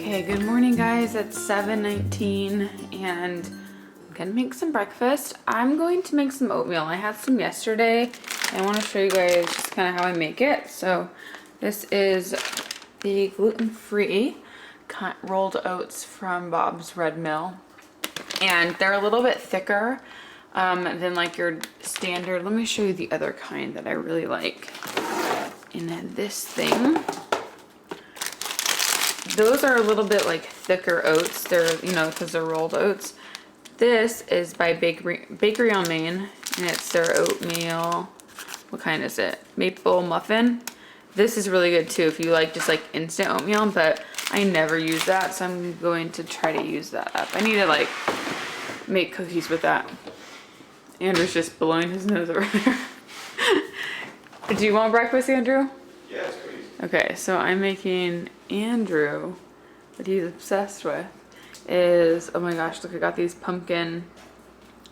Okay, good morning guys. It's 7:19 and I'm gonna make some breakfast. I'm going to make some oatmeal. I had some yesterday. I want to show you guys just kind of how I make it. So this is the gluten-free rolled oats from Bob's Red Mill. And they're a little bit thicker than like your standard. Let me show you the other kind that I really like in this thing. Those are a little bit like thicker oats. They're, you know, because they're rolled oats. This is by Bakery on Main, and it's their oatmeal. What kind is it? Maple muffin. This is really good too if you like just like instant oatmeal, but I never use that, so I'm going to try to use that up. I need to like make cookies with that. Andrew's just blowing his nose over there. Do you want breakfast, Andrew? Yes, please. Okay, so I'm making Andrew, what he's obsessed with is, oh my gosh, look, I got these pumpkin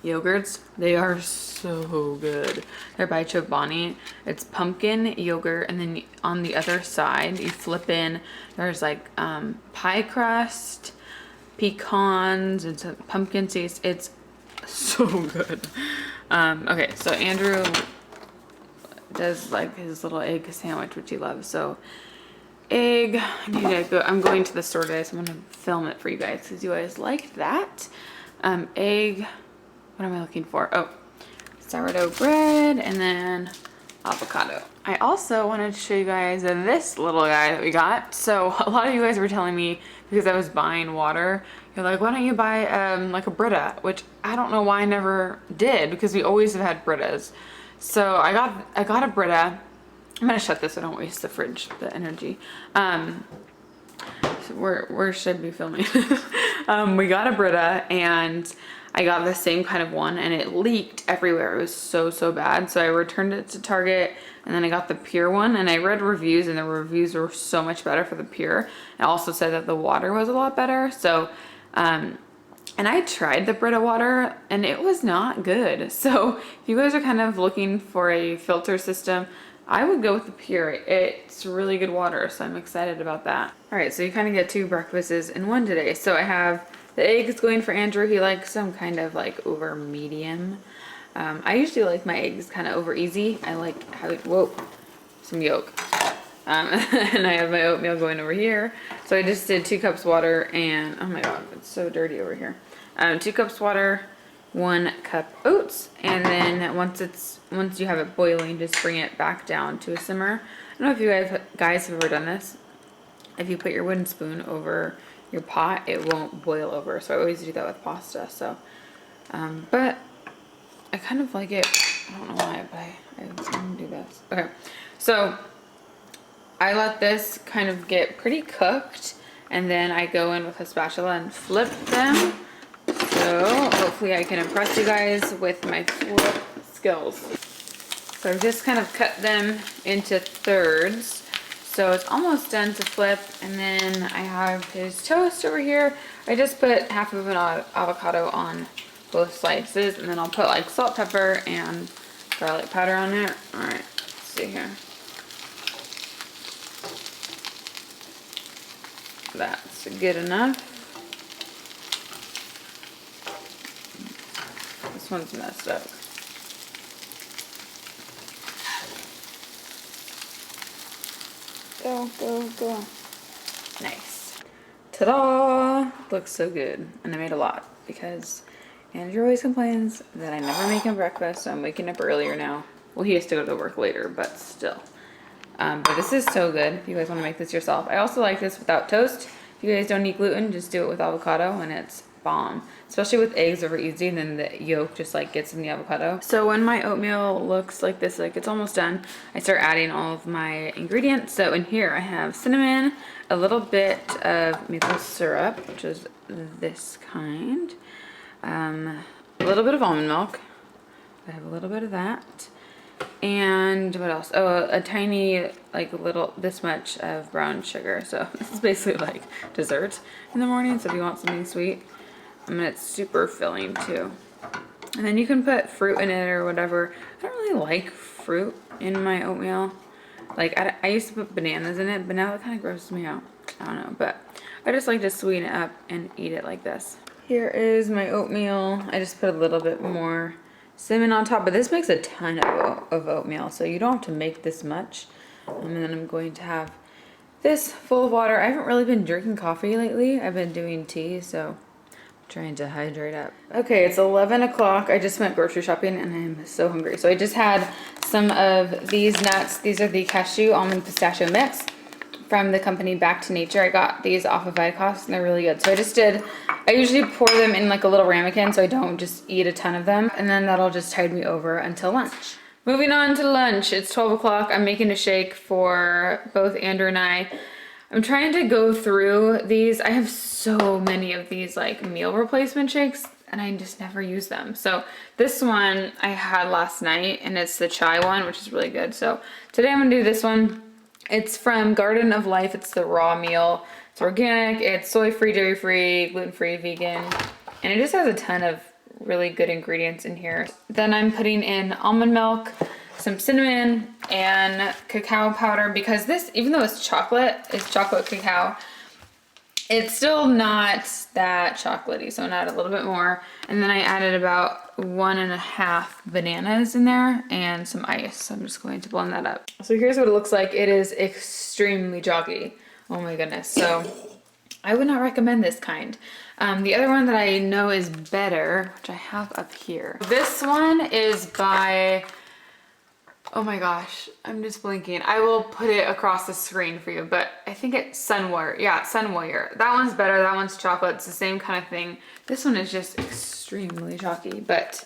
yogurts. They are so good. They're by Chobani. It's pumpkin yogurt, and then on the other side, you flip in, there's like pie crust, pecans, and some pumpkin seeds. It's so good. Okay, so Andrew does like his little egg sandwich, which he loves. So egg, I need to go, I'm going to the store today, so I'm gonna film it for you guys because you guys liked that. Egg, what am I looking for? Oh, sourdough bread, and then avocado. I also wanted to show you guys this little guy that we got. So a lot of you guys were telling me, because I was buying water, you're like, why don't you buy like a Brita? Which I don't know why I never did, because we always have had Britas. So I got a Brita. I'm gonna shut this so I don't waste the fridge, the energy. So where should I be filming? We got a Brita, and I got the same kind of one, and it leaked everywhere. It was so bad. So I returned it to Target, and then I got the Pure one, and I read reviews, and the reviews were so much better for the Pure. It also said that the water was a lot better. So, and I tried the Brita water, and it was not good. So if you guys are kind of looking for a filter system, I would go with the Pure. It's really good water, so I'm excited about that. All right, so you kind of get two breakfasts in one today. So I have the eggs going for Andrew. He likes some kind of like over medium. I usually like my eggs kind of over easy. I like how, whoa, some yolk. And I have my oatmeal going over here. So I just did 2 cups water and, oh my God, it's so dirty over here. 2 cups water, 1 cup oats, and then once you have it boiling, just bring it back down to a simmer. I don't know if you guys have ever done this. If you put your wooden spoon over your pot, it won't boil over. So I always do that with pasta. So, but I kind of like it. I don't know why, but I'm gonna do this. Okay, so I let this kind of get pretty cooked, and then I go in with a spatula and flip them. So hopefully I can impress you guys with my flip skills. So I've just kind of cut them into thirds. So it's almost done to flip, and then I have his toast over here. I just put half of an avocado on both slices, and then I'll put like salt, pepper, and garlic powder on it. All right, let's see here. That's good enough. This one's messed up. Go. Nice. Ta-da! Looks so good. And I made a lot because Andrew always complains that I never make him breakfast, so I'm waking up earlier now. Well, he has to go to work later, but still. But this is so good if you guys want to make this yourself. I also like this without toast. If you guys don't eat gluten, just do it with avocado, and it's bomb. Especially with eggs over easy, and then the yolk just like gets in the avocado. So when my oatmeal looks like this, like it's almost done, I start adding all of my ingredients. So in here I have cinnamon, a little bit of maple syrup, which is this kind, a little bit of almond milk. I have a little bit of that. And what else? Oh, a tiny, like little, this much of brown sugar. So this is basically like dessert in the morning. So if you want something sweet, I mean, it's super filling too. And then you can put fruit in it or whatever. I don't really like fruit in my oatmeal. Like, I used to put bananas in it, but now it kind of grosses me out. I don't know, but I just like to sweeten it up and eat it like this. Here is my oatmeal. I just put a little bit more cinnamon on top, but this makes a ton of oatmeal, so you don't have to make this much. And then I'm going to have this full of water. I haven't really been drinking coffee lately. I've been doing tea, so I'm trying to hydrate up. Okay, it's 11 o'clock. I just went grocery shopping and I'm so hungry. So I just had some of these nuts. These are the cashew almond pistachio mix from the company Back to Nature. I got these off of Vitacost and they're really good. So I usually pour them in like a little ramekin so I don't just eat a ton of them. And then that'll just tide me over until lunch. Moving on to lunch, it's 12 o'clock. I'm making a shake for both Andrew and I. I'm trying to go through these. I have so many of these like meal replacement shakes and I just never use them. So this one I had last night and it's the chai one, which is really good. So today I'm gonna do this one. It's from Garden of Life. It's the raw meal. It's organic, it's soy-free, dairy-free, gluten-free, vegan, and it just has a ton of really good ingredients in here. Then I'm putting in almond milk, some cinnamon, and cacao powder because this, even though it's chocolate cacao, it's still not that chocolatey, so I'm gonna add a little bit more. And then I added about 1.5 bananas in there and some ice. So I'm just going to blend that up. So here's what it looks like. It is extremely chalky. Oh my goodness. So I would not recommend this kind. The other one that I know is better, which I have up here. This one is by, oh my gosh, I'm just blinking. I will put it across the screen for you, but I think it's Sun Warrior. Yeah, Sun Warrior. That one's better. That one's chocolate. It's the same kind of thing. This one is just extremely chalky, but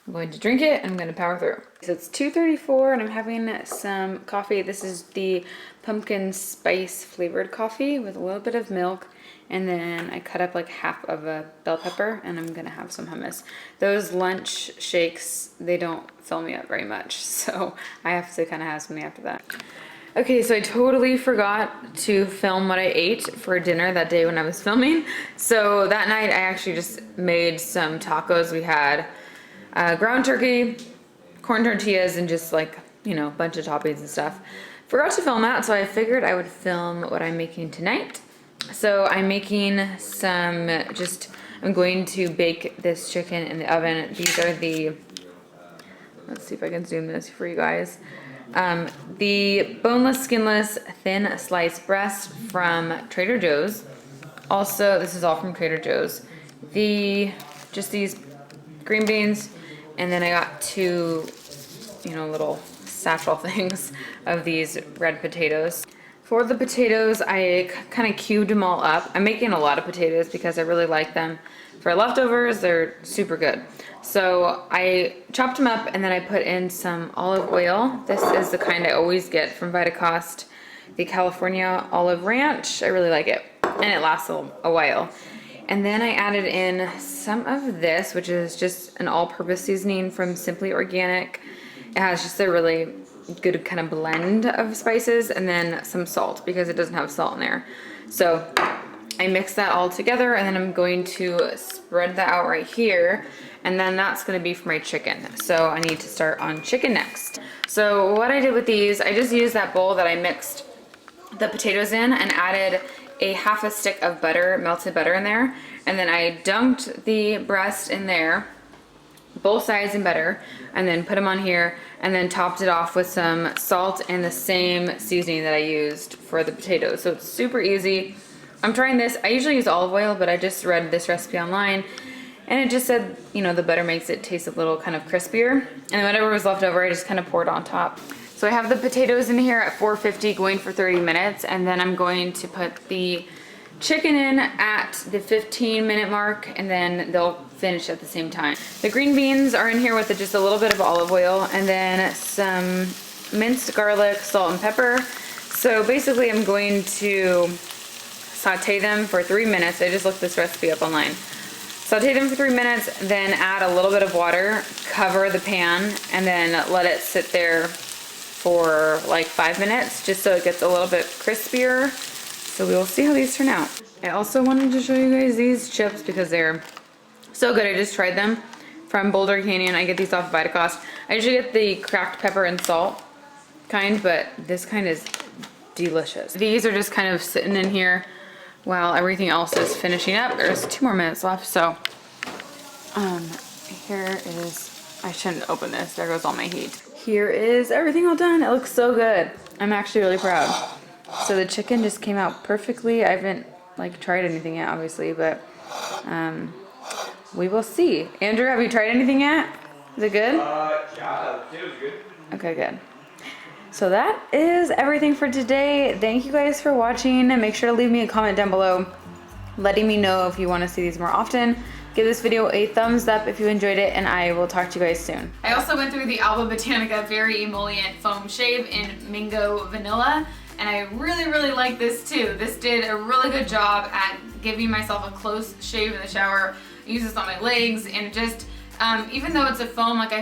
I'm going to drink it and I'm going to power through. So it's 2:34 and I'm having some coffee. This is the pumpkin spice flavored coffee with a little bit of milk. And then I cut up like half of a bell pepper and I'm gonna have some hummus. Those lunch shakes, they don't fill me up very much. So I have to kind of have something after that. Okay, so I totally forgot to film what I ate for dinner that day when I was filming. So that night I actually just made some tacos. We had ground turkey, corn tortillas, and just like, you know, a bunch of toppings and stuff. Forgot to film that, so I figured I would film what I'm making tonight. So I'm making some, I'm going to bake this chicken in the oven. These are the, let's see if I can zoom this for you guys. The boneless, skinless, thin sliced breast from Trader Joe's. Also, this is all from Trader Joe's. Just these green beans, and then I got 2, you know, little satchel things of these red potatoes. For the potatoes, I kind of cubed them all up. I'm making a lot of potatoes because I really like them. For leftovers, they're super good. So I chopped them up and then I put in some olive oil. This is the kind I always get from Vitacost, the California Olive Ranch. I really like it and it lasts a while. And then I added in some of this, which is just an all-purpose seasoning from Simply Organic. It has just a really good kind of blend of spices, and then some salt because it doesn't have salt in there. So I mix that all together and then I'm going to spread that out right here, and then that's going to be for my chicken. So I need to start on chicken next. So what I did with these, I just used that bowl that I mixed the potatoes in and added a half a stick of butter, melted butter in there, and then I dunked the breast in there, both sides in butter, and then put them on here and then topped it off with some salt and the same seasoning that I used for the potatoes. So it's super easy. I'm trying this. I usually use olive oil, but I just read this recipe online and it just said, you know, the butter makes it taste a little kind of crispier, and whatever was left over I just kind of poured on top. So I have the potatoes in here at 450 going for 30 minutes, and then I'm going to put the chicken in at the 15-minute mark, and then they'll finish at the same time. The green beans are in here with just a little bit of olive oil and then some minced garlic, salt, and pepper. So basically I'm going to saute them for 3 minutes. I just looked this recipe up online. Saute them for 3 minutes, then add a little bit of water, cover the pan, and then let it sit there for like 5 minutes just so it gets a little bit crispier. So we will see how these turn out. I also wanted to show you guys these chips because they're so good. I just tried them from Boulder Canyon. I get these off of Vitacost. I usually get the cracked pepper and salt kind, but this kind is delicious. These are just kind of sitting in here while everything else is finishing up. There's 2 more minutes left, so here is, I shouldn't open this, there goes all my heat. Here is everything all done. It looks so good. I'm actually really proud. So the chicken just came out perfectly. I haven't like tried anything yet, obviously, but we will see. Andrew, have you tried anything yet? Is it good? Yeah, it was good. Okay, good. So that is everything for today. Thank you guys for watching, and make sure to leave me a comment down below letting me know if you want to see these more often. Give this video a thumbs up if you enjoyed it, and I will talk to you guys soon. I also went through the Alba Botanica Very Emollient Foam Shave in Mango Vanilla, and I really like this too. This did a really good job at giving myself a close shave in the shower. I use this on my legs, and it just, even though it's a foam, like I